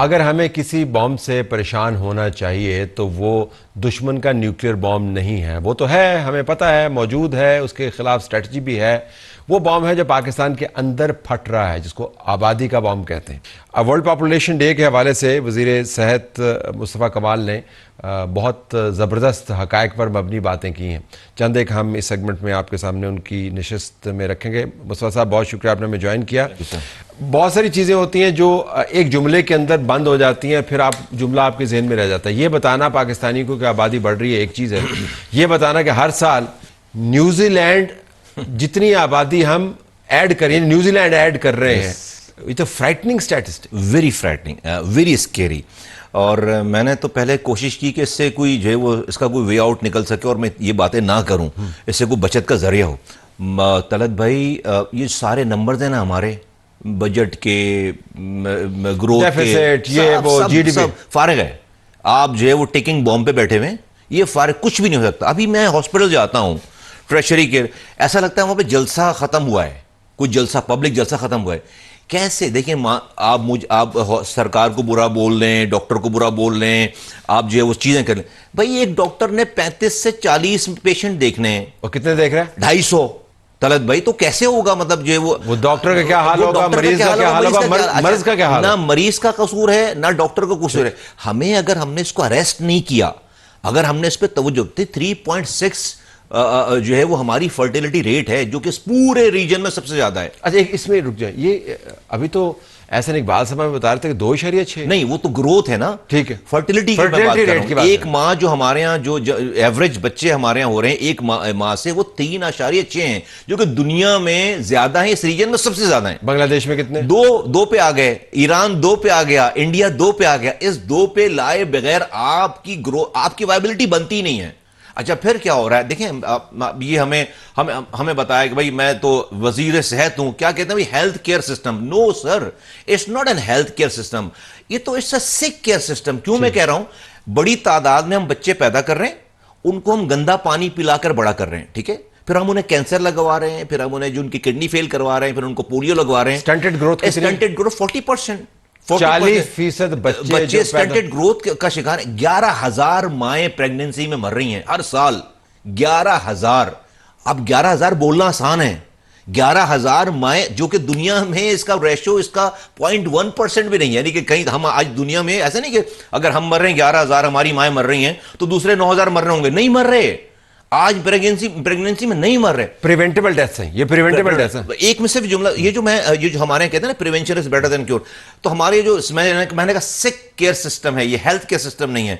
अगर हमें किसी बॉम्ब से परेशान होना चाहिए तो वो दुश्मन का न्यूक्लियर बॉम्ब नहीं है। वो तो है, हमें पता है, मौजूद है, उसके खिलाफ स्ट्रेटजी भी है। वो बॉम्ब है जो पाकिस्तान के अंदर फट रहा है, जिसको आबादी का बॉम्ब कहते हैं। अब वर्ल्ड पॉपुलेशन डे के हवाले से वज़ीर सेहत मुस्तफ़ा कमाल ने बहुत ज़बरदस्त हक़ाइक़ पर मबनी बातें की हैं। चंद एक हम इस सेगमेंट में आपके सामने उनकी नशिस्त में रखेंगे। मुस्तफ़ा साहब, बहुत शुक्रिया, आपने हमें ज्वाइन किया। बहुत सारी चीज़ें होती हैं जो एक जुमले के अंदर बंद हो जाती हैं, फिर जुमला आपके जहन में रह जाता है। ये बताना पाकिस्तानी को कि आबादी बढ़ रही है एक चीज़ है, ये बताना कि हर साल न्यूजीलैंड जितनी आबादी हम ऐड करें, न्यूजीलैंड ऐड कर रहे हैं, it's a frightening statistic, very frightening, very scary. और मैंने तो पहले कोशिश की कि इससे कोई जो है वो इसका कोई वे आउट निकल सके और मैं ये बातें ना करूं, इससे कोई बचत का जरिया हो। तलत भाई, ये सारे नंबर्स हैं ना हमारे बजट के, ग्रोथ के, ये वो जीडीपी, सब फारिग है। आप जो है वो टिकिंग बॉम्ब पे बैठे हुए, ये फारिग कुछ भी नहीं हो सकता। अभी मैं हॉस्पिटल जाता हूँ, ट्रेजरी के, ऐसा लगता है वहां पे जलसा खत्म हुआ है, कोई जलसा, पब्लिक जलसा खत्म हुआ है। कैसे? देखिए, आप सरकार को बुरा बोल लें, डॉक्टर को बुरा बोल लें, आप जो है वो चीजें कर लें। भाई एक डॉक्टर ने 35 से 40 पेशेंट देखने हैं, और कितने देख रहे हैं? 250। तलत भाई, तो कैसे होगा? मतलब जो है वो डॉक्टर का क्या हाल होगा, मरीज का क्या हाल होगा, मर्ज का क्या हाल? ना मरीज का कसूर है ना डॉक्टर का कसूर है। हमें, अगर हमने इसको अरेस्ट नहीं किया, अगर हमने इस पर तवज्जो, 3.6 जो है वो हमारी फर्टिलिटी रेट है, जो कि इस पूरे रीजन में सबसे ज्यादा है। अच्छा, एक इसमें रुक जाए, ये अभी तो ऐसा नहीं, बाल सभा में बता रहे थे कि 2.6 नहीं, वो तो ग्रोथ है ना, ठीक है, फर्टिलिटी की बात कर रहा हूं। एक माँ जो हमारे यहाँ जो एवरेज बच्चे हमारे यहाँ हो रहे हैं एक माँ से, वो 3.6 हैं, जो कि दुनिया में ज्यादा है, इस रीजन में सबसे ज्यादा है। बांग्लादेश में कितने? 2 पे आ गए, ईरान 2 पे आ गया, इंडिया 2 पे आ गया। इस 2 पे लाए बगैर आपकी ग्रोथ, आपकी वायबिलिटी बनती ही नहीं है। अच्छा, फिर क्या हो रहा है? देखें, ये हमें बताया कि भाई मैं तो वजीर सेहत हूं, क्या कहते हैं भाई, health care system. No sir, it's not an health care system, ये तो it's a sick care system. क्यों मैं कह रहा हूं? बड़ी तादाद में हम बच्चे पैदा कर रहे हैं, उनको हम गंदा पानी पिलाकर बड़ा कर रहे हैं, ठीक है, फिर हम उन्हें कैंसर लगवा रहे हैं, फिर हम उन्हें जो उनकी किडनी फेल करवा रहे हैं, फिर उनको पोलियो लगवा रहे हैं। स्टंटेड ग्रोथ 40%, 40% बच्चे स्टंटेड ग्रोथ का शिकार है। 11,000 माएं प्रेगनेंसी में मर रही हैं हर साल, 11,000। अब 11,000 बोलना आसान है, 11,000 माएं, जो कि दुनिया में इसका रेशो, इसका 0.1% भी नहीं है। यानी कि कहीं हम आज दुनिया में ऐसा नहीं कि अगर हम मर रहे हैं 11,000 हमारी माएं मर रही हैं तो दूसरे 9,000 मर रहे होंगे, नहीं मर रहे। आज प्रेगनेंसी में नहीं मर रहे, प्रिवेंटेबल डेथ्स हैं, ये प्रिवेंटेबल डेथ्स हैं। एक में सिर्फ जुमला, ये जो हमारे कहते हैं ना, prevention is better than cure, तो हमारे जो मैंने कहा सिक केयर सिस्टम है, ये हेल्थ केयर सिस्टम नहीं है।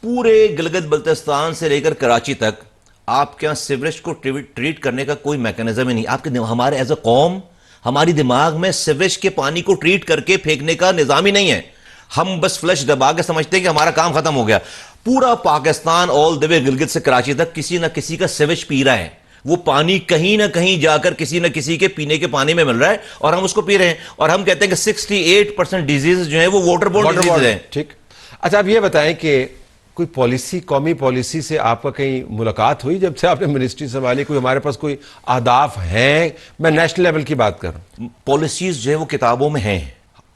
पूरे गिलगित बल्तिस्तान से लेकर कराची तक आपके यहां सीवरेज को ट्रीट करने का कोई मैकेनिज्म ही नहीं। आपके हमारे एज अ कौम, हमारी दिमाग में सीवरेज के पानी को ट्रीट करके फेंकने का निजाम ही नहीं है। हम बस फ्लश दबा के समझते हैं कि हमारा काम खत्म हो गया। पूरा Pakistan all the way Gilgit से कराची तक किसी ना किसी का सीवेज पी रहा है। वो पानी कहीं ना कहीं जाकर किसी ना किसी के पीने के पानी में मिल रहा है और हम उसको पी रहे हैं, और हम कहते हैं कि 68% डिजीज जो है वो वाटरबोर्न डिजीज है। ठीक। अच्छा, आप ये बताएं कि कोई पॉलिसी, कौमी पॉलिसी से आपका कहीं मुलाकात हुई जब से आपने मिनिस्ट्री संभाली? कोई हमारे पास कोई अहदाफ हैं? मैं नेशनल लेवल की बात कर रहा हूं। पॉलिसीज जो है वो किताबों में हैं,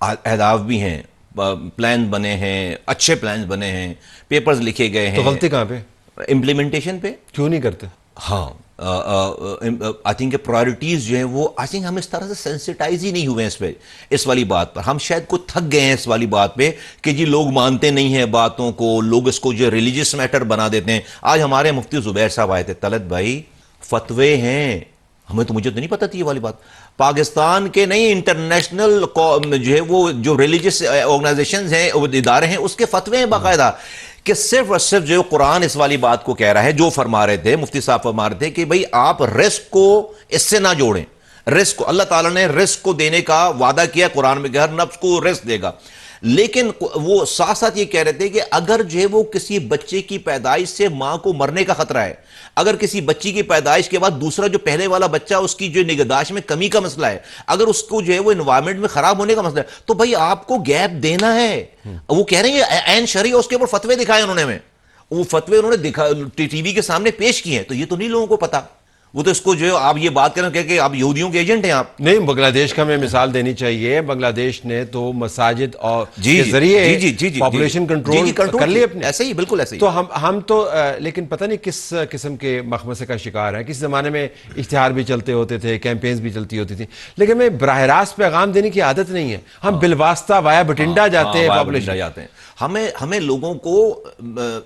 अहदाफ भी हैं, प्लान बने हैं, अच्छे प्लान बने हैं, पेपर्स लिखे गए हैं। तो गलती कहां पे? इंप्लीमेंटेशन पे क्यों नहीं करते? हाँ, आई थिंक प्रायोरिटीज जो है वो, आई थिंक हम इस तरह से सेंसिटाइज ही नहीं हुए इस पे, इस वाली बात पर। हम शायद को थक गए हैं इस वाली बात पे कि जी लोग मानते नहीं है बातों को, लोग इसको जो रिलीजियस मैटर बना देते हैं। आज हमारे मुफ्ती जुबैर साहब आए थे, तलत भाई फतवे हैं, हमें तो, मुझे तो नहीं पता थी ये वाली बात। पाकिस्तान के नहीं, इंटरनेशनल जो है वो जो रिलीजियस ऑर्गेनाइजेशंस हैं, इदारे हैं, उसके फतवे हैं बाकायदा, कि सिर्फ और सिर्फ जो कुरान इस वाली बात को कह रहा है। जो फरमा रहे थे मुफ्ती साहब, फरमा रहे थे कि भाई आप रिस्क को इससे ना जोड़ें। रिस्क को, अल्लाह ताला ने रिस्क को देने का वादा किया कुरान में, हर नफ्स को रिस्क देगा। लेकिन वो साथ साथ ये कह रहे थे कि अगर जो है वो किसी बच्चे की पैदाइश से मां को मरने का खतरा है, अगर किसी बच्ची की पैदाइश के बाद दूसरा जो पहले वाला बच्चा, उसकी जो निगहदाश्त में कमी का मसला है, अगर उसको जो है वो एनवायरमेंट में खराब होने का मसला है, तो भाई आपको गैप देना है। वो कह रहे हैं ऐन शरिया, उसके ऊपर फतवे दिखाए उन्होंने, वो फतवे उन्होंने टीवी के सामने पेश किए हैं। तो ये तो नहीं लोगों को पता, वो तो इसको जो है आप ये बात करें कि आप यहूदियों के एजेंट हैं आप। नहीं, बांग्लादेश का हमें मिसाल देनी चाहिए। बांग्लादेश ने तो मसाजिद और जी के जरिए जी जी जी जी पॉपुलेशन कंट्रोल कर ली अपने। ऐसे ही, बिल्कुल ऐसे ही। तो हम तो लेकिन पता नहीं किस किस्म के मखमसे का शिकार है। किस जमाने में इश्तिहार भी चलते होते थे, कैंपेन्स भी चलती होती थी, लेकिन हमें बराह रास्त पैगाम देने की आदत नहीं है। हम बिलवास्ता वाया बटिंडा जाते हैं, पॉपुलेशन जाते हैं। हमें लोगों को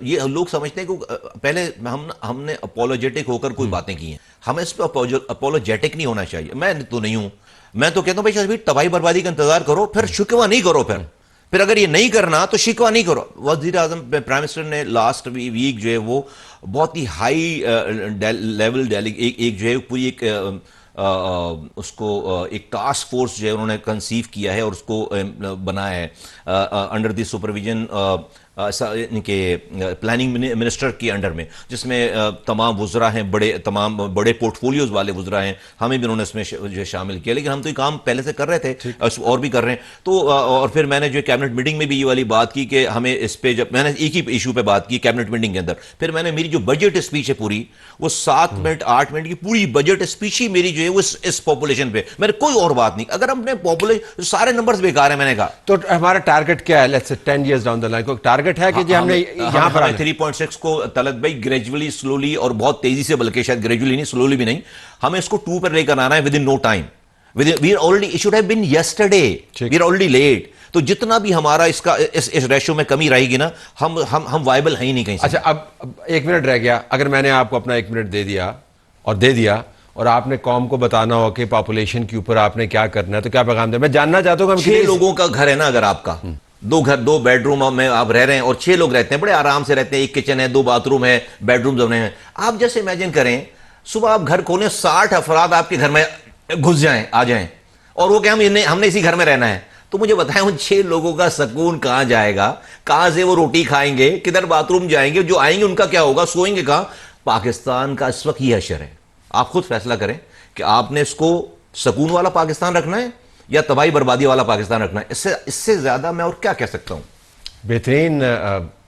ये लोग समझते हैं कि पहले हमने अपोलोजेटिक होकर कोई बातें की हैं, हमें इस पर अपोलोजेटिक नहीं होना चाहिए। मैं तो नहीं हूं, मैं तो कहता हूं भाई अभी तबाही बर्बादी का इंतजार करो, फिर शिकवा नहीं करो। फिर अगर ये नहीं करना तो शिकवा नहीं करो। वज़ीर आज़म प्राइम मिनिस्टर ने लास्ट वीक जो है वो बहुत ही हाई लेवल एक जो है पूरी एक उसको एक टास्क फोर्स जो है उन्होंने कंसीव किया है और उसको बनाया है अंडर द सुपरविजन इनके प्लानिंग मिनिस्टर के अंडर में, जिसमें तमाम वुज़रा हैं, तमाम बड़े पोर्टफोलियोज वाले वुज़रा हैं। हमें भी उन्होंने इसमें जो शामिल किया, लेकिन हम तो ये काम पहले से कर रहे थे और भी कर रहे हैं। तो और फिर मैंने जो कैबिनेट मीटिंग में भी ये वाली बात की कि हमें इस पे, जब मैंने एक ही इशू पे बात की कैबिनेट मीटिंग के अंदर, फिर मैंने मेरी जो बजट स्पीच है पूरी, वो 7 मिनट 8 मिनट की पूरी बजट स्पीच ही मेरी जो है वो इस पॉपुलेशन पे, मैंने कोई और बात नहीं। अगर हमने पॉपुलेशन, सारे नंबर्स बेकार है मैंने कहा। तो हमारा टारगेट क्या है? Let's say 10 years down the line कोई टारगेट है कि जी हमने यहां पर 3.6 को तलत भाई ग्रेजुअली, स्लोली और बहुत तेजी से, बल्कि शायद ग्रेजुअली नहीं, स्लोली भी नहीं, हमें इसको 2 पर लेकर आना है within no time. We are already, it should have been yesterday, we are already late. तो जितना भी हमारा इसका इस रेशियो में कमी रहेगी ना, हम वायबल है ही नहीं कहीं से। अच्छा, अब 1 मिनट रह गया। अगर मैंने आपको अपना 1 मिनट दे दिया और आपने कौम को बताना हो कि पॉपुलेशन के ऊपर आपने क्या करना है, तो क्या पैगाम दे? मैं जानना चाहता हूं कि 6 लोगों का घर है ना, अगर आपका 2 बेडरूम में आप रह रहे हैं और 6 लोग रहते हैं, बड़े आराम से रहते हैं, एक किचन है, 2 बाथरूम है, बेडरूम बने हैं। आप जैसे इमेजिन करें सुबह आप घर खोलें, 60 अफराद आपके घर में घुस जाएं, आ जाएं, और वो क्या हमने इसी घर में रहना है। तो मुझे बताएं उन 6 लोगों का सुकून कहां जाएगा? कहां से वो रोटी खाएंगे? किधर बाथरूम जाएंगे? जो आएंगे उनका क्या होगा? सोएंगे कहां? पाकिस्तान का इस वक्त यह अशर है। आप खुद फैसला करें कि आपने इसको सुकून वाला पाकिस्तान रखना है या तबाही बर्बादी वाला पाकिस्तान रखना है। इससे ज्यादा मैं और क्या कह सकता हूं? बेहतरीन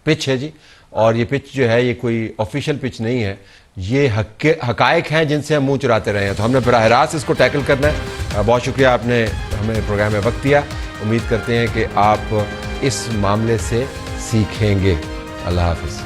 पिच है जी, और ये पिच जो है ये कोई ऑफिशियल पिच नहीं है, ये हकायक हैं जिनसे हम मुंह चुराते रहे हैं। तो हमने बराह रास्त इसको टैकल करना है। बहुत शुक्रिया, आपने हमें प्रोग्राम में वक्त दिया। उम्मीद करते हैं कि आप इस मामले से सीखेंगे। अल्लाह हाफिज़।